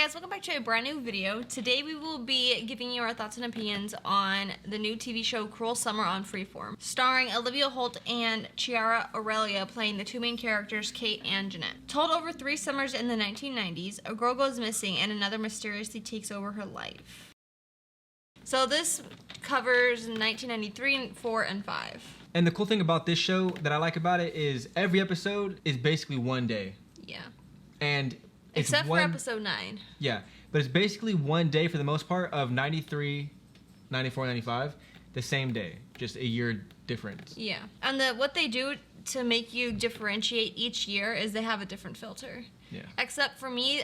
guys, welcome back to a brand new video. Today we will be giving you our thoughts and opinions on the new TV show Cruel Summer on Freeform, starring Olivia Holt and Chiara Aurelia playing the two main characters, Kate and Jeanette. Told over 3 summers in the 1990s, a girl goes missing and another mysteriously takes over her life. So this covers 1993, 4, and 5. And the cool thing about this show that I like about it is every episode is basically one day. Yeah. And except for episode 9. Yeah, but it's basically one day for the most part of 93, 94, 95, the same day, just a year difference. Yeah, and what they do to make you differentiate each year is they have a different filter. Yeah. Except for me,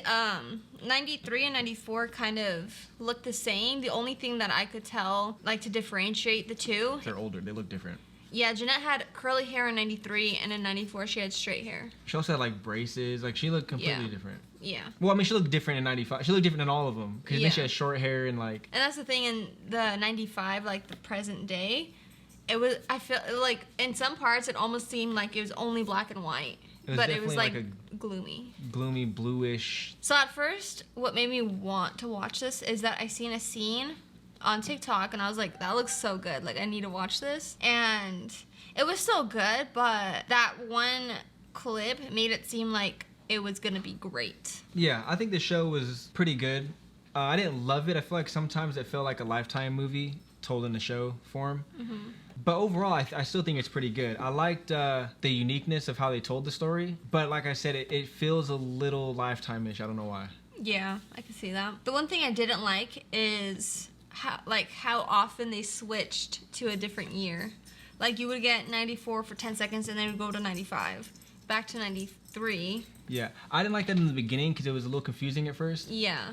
93 and 94 kind of look the same. The only thing that I could tell, like to differentiate the two. They're older, they look different. Yeah, Jeanette had curly hair in 93, and in 94 she had straight hair. She also had like braces, like she looked completely different. Yeah. Well, I mean, she looked different in 95. She looked different in all of them. Because then she had short hair and like... And that's the thing, in the 95, like the present day, it was, I feel like in some parts it almost seemed like it was only black and white. But it was like gloomy. Gloomy, bluish. So at first, what made me want to watch this is that I seen a scene on TikTok and I was like, that looks so good, like I need to watch this. And it was so good, but that one clip made it seem like it was gonna be great. Yeah, I think the show was pretty good. I didn't love it. I feel like sometimes it felt like a Lifetime movie told in the show form. Mm-hmm. But overall, I still think it's pretty good. I liked the uniqueness of how they told the story, but like I said, it feels a little Lifetime-ish. I don't know why. Yeah, I can see that. The one thing I didn't like is how often they switched to a different year. Like you would get 94 for 10 seconds and then it would go to 95, back to 93. Yeah, I didn't like that in the beginning because it was a little confusing at first. Yeah.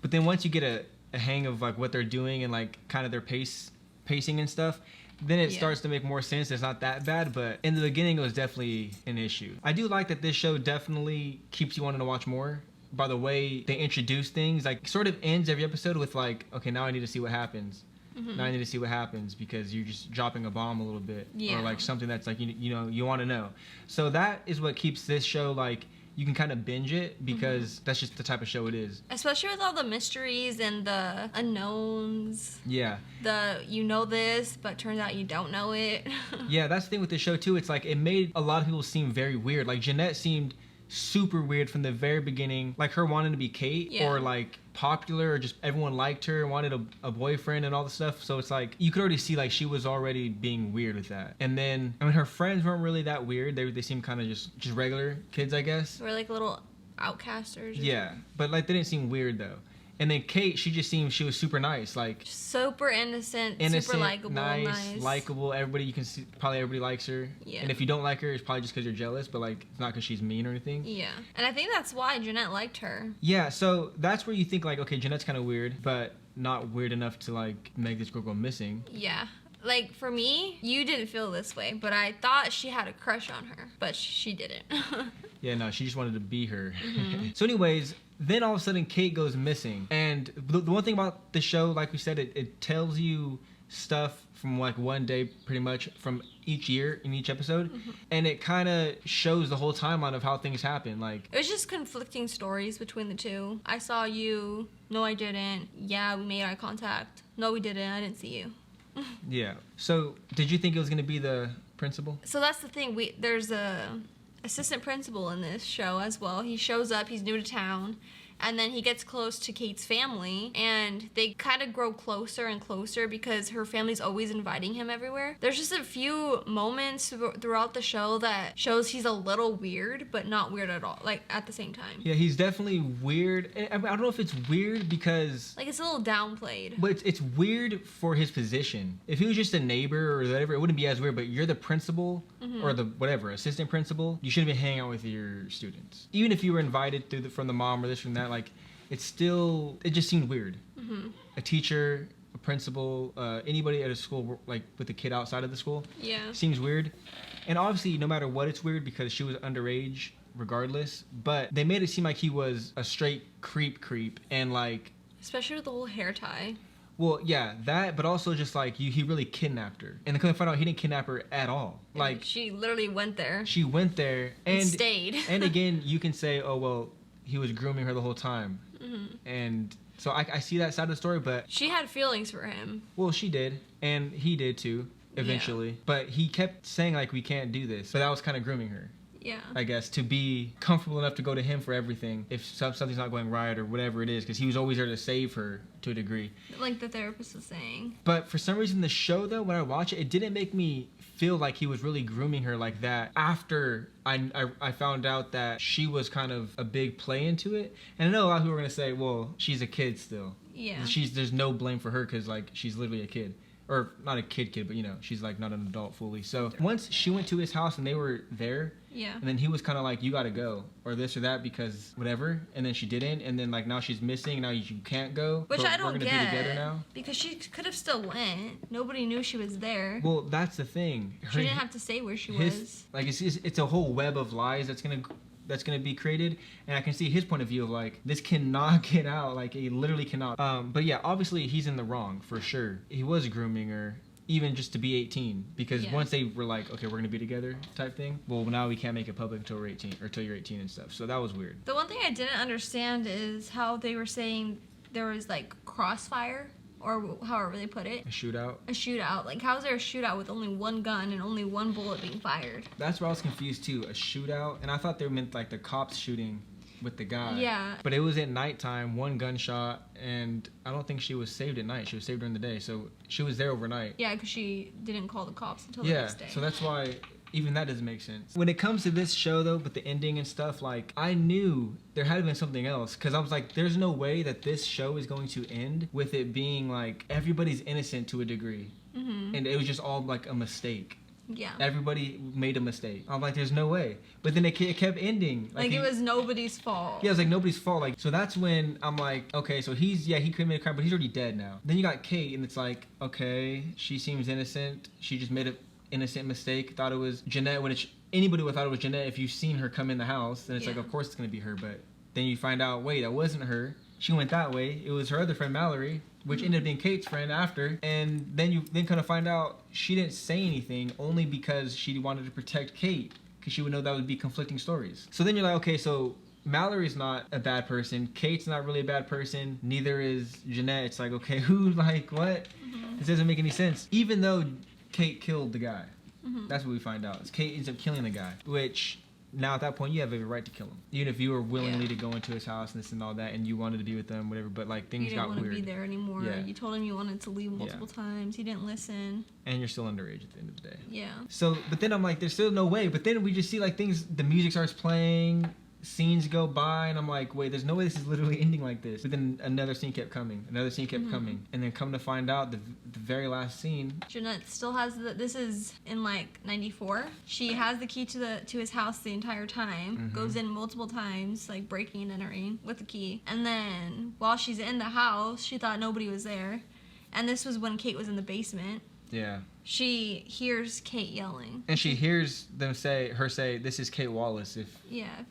But then once you get a hang of like what they're doing and like kind of their pacing and stuff, then it starts to make more sense. It's not that bad, but in the beginning it was definitely an issue. I do like that this show definitely keeps you wanting to watch more. By the way they introduce things, like sort of ends every episode with like, okay, now I need to see what happens. Mm-hmm. Now I need to see what happens because you're just dropping a bomb a little bit, or like something that's like you know you want to know. So that is what keeps this show like you can kind of binge it because that's just the type of show it is. Especially with all the mysteries and the unknowns. Yeah. You know this, but turns out you don't know it. Yeah, that's the thing with this show too. It's like it made a lot of people seem very weird. Like Jeanette seemed super weird from the very beginning, like her wanting to be Kate or like popular or just everyone liked her and wanted a boyfriend and all the stuff. So it's like you could already see like she was already being weird with that. And then I mean her friends weren't really that weird. They seemed kind of just regular kids, I guess. We're like little outcasters. Yeah, but like they didn't seem weird though. And then Kate, she just seemed she was super nice, like super innocent, super likable, nice, likable. Everybody you can see, probably everybody likes her. Yeah. And if you don't like her, it's probably just because you're jealous, but like it's not because she's mean or anything. Yeah. And I think that's why Jeanette liked her. Yeah. So that's where you think like, okay, Jeanette's kind of weird, but not weird enough to like make this girl go missing. Yeah. Like for me, you didn't feel this way, but I thought she had a crush on her, but she didn't. Yeah, no, she just wanted to be her. Mm-hmm. So anyways, then all of a sudden Kate goes missing. And the one thing about the show, like we said, it tells you stuff from like one day pretty much from each year in each episode. Mm-hmm. And it kind of shows the whole timeline of how things happen. Like it was just conflicting stories between the two. I saw you. No, I didn't. Yeah, we made eye contact. No, we didn't. I didn't see you. Yeah. So did you think it was going to be the principal? So that's the thing. There's a assistant principal in this show as well. He shows up, he's new to town, and then he gets close to Kate's family, and they kind of grow closer and closer because her family's always inviting him everywhere. There's just a few moments throughout the show that shows he's a little weird, but not weird at all, like at the same time. Yeah, he's definitely weird. I don't know if it's weird because... like it's a little downplayed. But it's weird for his position. If he was just a neighbor or whatever, it wouldn't be as weird, but you're the principal or the whatever, assistant principal, you shouldn't be hanging out with your students. Even if you were invited from the mom or this from that, like it just seemed weird. Mm-hmm. A teacher, a principal, anybody at a school like with a kid outside of the school, seems weird. And obviously no matter what it's weird because she was underage regardless, but they made it seem like he was a straight creep and like especially with the whole hair tie. Well, yeah, that, but also just like he really kidnapped her. And then find out he didn't kidnap her at all. Like she literally went there. She went there and stayed. And again, you can say, oh well, he was grooming her the whole time. And so I see that side of the story, but she had feelings for him. Well, she did, and he did too, eventually. But he kept saying like, we can't do this. But that was kind of grooming her. Yeah. I guess, to be comfortable enough to go to him for everything if something's not going right or whatever it is, because he was always there to save her to a degree. Like the therapist was saying. But for some reason, the show, though, when I watch it, it didn't make me feel like he was really grooming her like that after I found out that she was kind of a big play into it. And I know a lot of people are going to say, well, she's a kid still. Yeah. There's no blame for her because, like, she's literally a kid. Or not a kid, but, you know, she's, like, not an adult fully. So once she went to his house and they were there, and then he was kind of like, you got to go, or this or that, because whatever. And then she didn't. And then, like, now she's missing. Now you can't go. Which I don't we're get. Be together now. Because she could have still went. Nobody knew she was there. Well, that's the thing. She didn't have to say where she was. Like, it's a whole web of lies that's going to be created, and I can see his point of view of like, this cannot get out, like it literally cannot. But yeah, obviously he's in the wrong for sure. He was grooming her even just to be 18, because once they were like, okay, we're gonna be together type thing, well, now we can't make it public until we're 18 or until you're 18 and stuff. So that was weird. The one thing I didn't understand is how they were saying there was like crossfire, or however they put it. A shootout. A shootout. Like, how is there a shootout with only one gun and only one bullet being fired? That's where I was confused too. A shootout, and I thought they meant like the cops shooting with the guy. Yeah. But it was at nighttime, one gunshot, and I don't think she was saved at night. She was saved during the day, so she was there overnight. Yeah, because she didn't call the cops until the next day. Yeah, so that's why even that doesn't make sense. When it comes to this show, though, but the ending and stuff, like, I knew there had to been something else, because I was like, there's no way that this show is going to end with it being like everybody's innocent to a degree. And it was just all like a mistake. Yeah. Everybody made a mistake. I'm like, there's no way. But then it kept ending. Like it was nobody's fault. Yeah, it was like nobody's fault. Like, so that's when I'm like, okay, so he committed a crime, but he's already dead now. Then you got Kate, and it's like, okay, she seems innocent. She just made an innocent mistake. Thought it was Jeanette, when anybody would have thought it was Jeanette if you've seen her come in the house. Then it's like, of course it's going to be her. But then you find out, wait, that wasn't her. She went that way. It was her other friend, Mallory, which ended up being Kate's friend after. And then you kind of find out she didn't say anything only because she wanted to protect Kate, because she would know that would be conflicting stories. So then you're like, okay, so Mallory's not a bad person. Kate's not really a bad person. Neither is Jeanette. It's like, okay, who, like, what? This doesn't make any sense. Even though Kate killed the guy. That's what we find out. It's Kate ends up killing the guy, which... Now at that point you have every right to kill him, even if you were willingly to go into his house and this and all that, and you wanted to be with them, whatever. But like things got weird. You didn't want to be there anymore. Yeah. You told him you wanted to leave multiple times. He didn't listen. And you're still underage at the end of the day. Yeah. So, but then I'm like, there's still no way. But then we just see like things. The music starts playing. Scenes go by, and I'm like, wait, there's no way this is literally ending like this. But then another scene kept coming. Another scene kept coming. And then come to find out, the very last scene, Jeanette still has this is in like 94. She has the key to his house the entire time. Goes in multiple times, like breaking and entering with the key. And then while she's in the house, she thought nobody was there. And this was when Kate was in the basement. Yeah. She hears Kate yelling. And she hears her say, this is Kate Wallace. If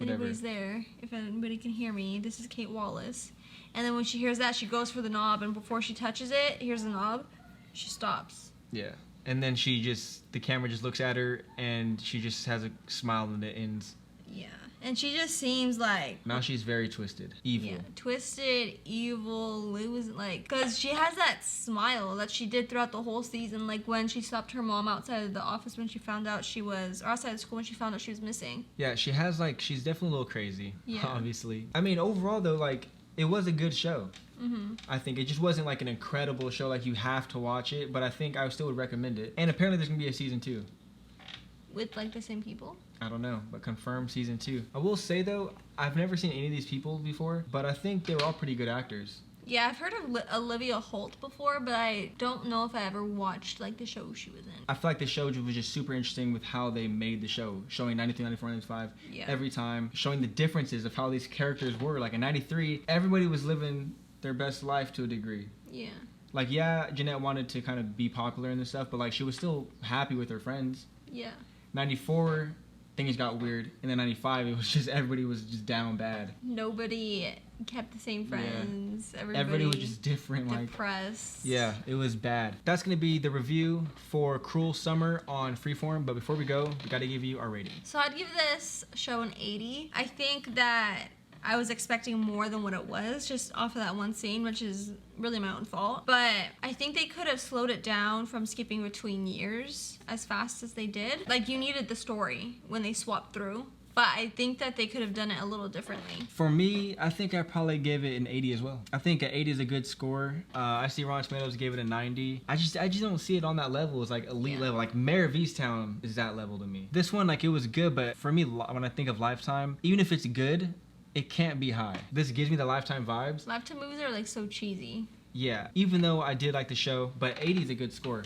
anybody's there, if anybody can hear me, this is Kate Wallace. And then when she hears that, she goes for the knob, and before she touches it, here's the knob, she stops. Yeah. And then the camera just looks at her, and she just has a smile, and it ends. Yeah. And she just seems like... Now she's very twisted. Evil. Yeah, twisted, evil, losing, like... Because she has that smile that she did throughout the whole season, like when she stopped her mom outside of the office when she found out she was... Or outside of school when she found out she was missing. Yeah, she has, like... She's definitely a little crazy, obviously. I mean, overall, though, like, it was a good show. I think it just wasn't, like, an incredible show, like, you have to watch it, but I think I still would recommend it. And apparently there's going to be a season 2. With, like, the same people? I don't know, but confirmed season 2. I will say, though, I've never seen any of these people before, but I think they were all pretty good actors. Yeah, I've heard of Olivia Holt before, but I don't know if I ever watched, like, the show she was in. I feel like the show was just super interesting with how they made the show, showing 93, 94, 95 every time, showing the differences of how these characters were. Like, in 93, everybody was living their best life to a degree. Yeah. Like, yeah, Jeanette wanted to kind of be popular and this stuff, but, like, she was still happy with her friends. Yeah. 94... things got weird, and then 95 it was just everybody was just down bad. Nobody kept the same friends. Everybody was just different, depressed. Yeah, it was bad. That's gonna be the review for Cruel Summer on Freeform, but before we go, we gotta give you our rating. So I'd give this show an 80. I think that I was expecting more than what it was just off of that one scene, which is really my own fault. But I think they could have slowed it down from skipping between years as fast as they did. Like, you needed the story when they swapped through. But I think that they could have done it a little differently. For me, I think I probably gave it an 80 as well. I think an 80 is a good score. I see Rotten Tomatoes gave it a 90. I just don't see it on that level. It's like elite level. Like Mayor of Easttown is that level to me. This one, like, it was good, but for me, when I think of Lifetime, even if it's good, it can't be high. This gives me the Lifetime vibes. Lifetime movies are like so cheesy. Yeah, even though I did like the show, but 80 is a good score.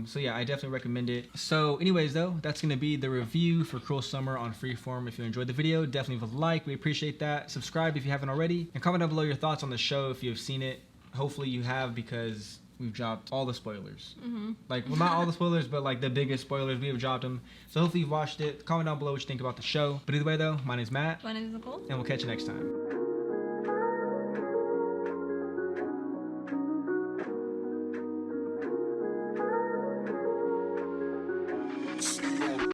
So yeah, I definitely recommend it. So anyways though, that's going to be the review for Cruel Summer on Freeform. If you enjoyed the video, definitely leave a like. We appreciate that. Subscribe if you haven't already. And comment down below your thoughts on the show if you have seen it. Hopefully you have, because we've dropped all the spoilers. Like, well, not all the spoilers, but like the biggest spoilers, we have dropped them. So hopefully you've watched it. Comment down below what you think about the show. But either way though, my name's Matt. My name is Nicole. And we'll catch you next time.